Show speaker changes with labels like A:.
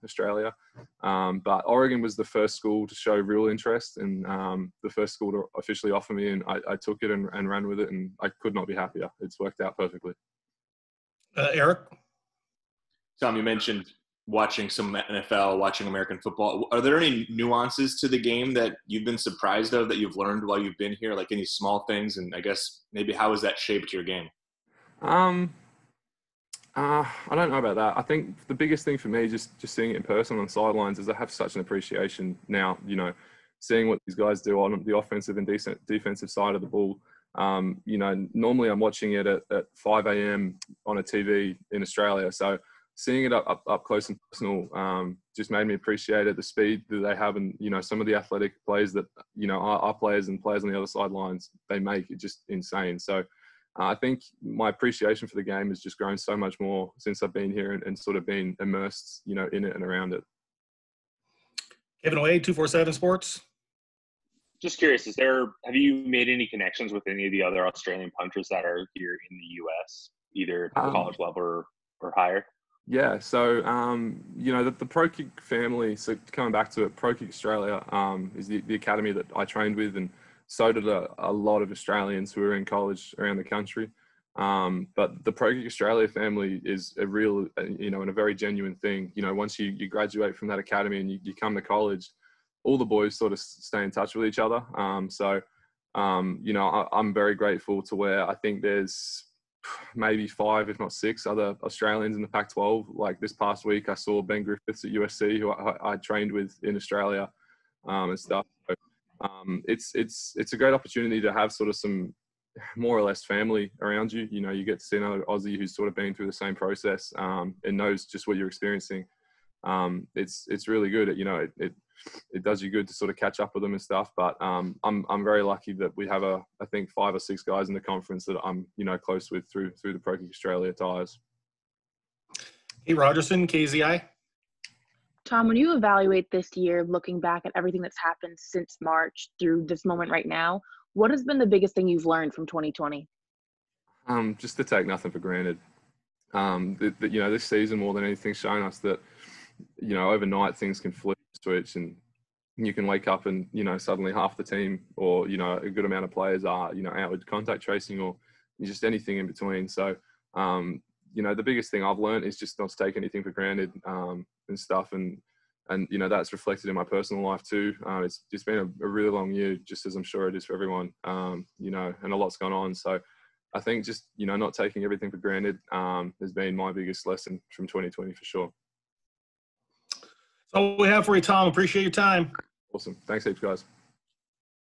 A: Australia. But Oregon was the first school to show real interest, and the first school to officially offer me, and I took it and ran with it, and I could not be happier. It's worked out perfectly.
B: Eric?
C: Tom, you mentioned watching some NFL, watching American football. Are there any nuances to the game that you've been surprised of, that you've learned while you've been here, like any small things? And I guess maybe how has that shaped your game?
A: I don't know about that. I think the biggest thing for me, just seeing it in person on the sidelines, is I have such an appreciation now, seeing what these guys do on the offensive and defensive side of the ball. Normally I'm watching it at 5 a.m. on a TV in Australia. So seeing it up close and personal just made me appreciate it, the speed that they have, and, some of the athletic plays that, our players and players on the other sidelines, they make it just insane. So I think my appreciation for the game has just grown so much more since I've been here and sort of been immersed, in it and around it.
B: Kevin Wade, 247 Sports.
D: Just curious, have you made any connections with any of the other Australian punters that are here in the U.S., either college level or higher?
A: Yeah, so, the Pro Kick family, so coming back to it, Pro Kick Australia is the academy that I trained with, and so did a lot of Australians who are in college around the country. But the Pro Kick Australia family is a real, and a very genuine thing. Once you graduate from that academy and you come to college, all the boys sort of stay in touch with each other. I'm very grateful to where I think there's maybe 5, if not 6 other Australians in the Pac-12. Like this past week, I saw Ben Griffiths at USC, who I trained with in Australia and stuff. So, it's a great opportunity to have sort of some more or less family around you. You get to see another Aussie who's sort of been through the same process and knows just what you're experiencing. It's really good. It does you good to sort of catch up with them and stuff. But I'm very lucky that we have I think 5 or 6 guys in the conference that I'm close with through the Pro Kick Australia ties.
B: Hey, Rogerson, KZI.
E: Tom, when you evaluate this year, looking back at everything that's happened since March through this moment right now, what has been the biggest thing you've learned from 2020?
A: Just to take nothing for granted. This season more than anything shown us that, overnight things can flip switch and you can wake up and, suddenly half the team or, a good amount of players are, out with contact tracing or just anything in between. So, the biggest thing I've learned is just not to take anything for granted and stuff. And that's reflected in my personal life too. It's just been a really long year, just as I'm sure it is for everyone, and a lot's gone on. So I think just, not taking everything for granted has been my biggest lesson from 2020 for sure.
B: That's all we have for you, Tom. Appreciate your time.
A: Awesome. Thanks heaps, guys.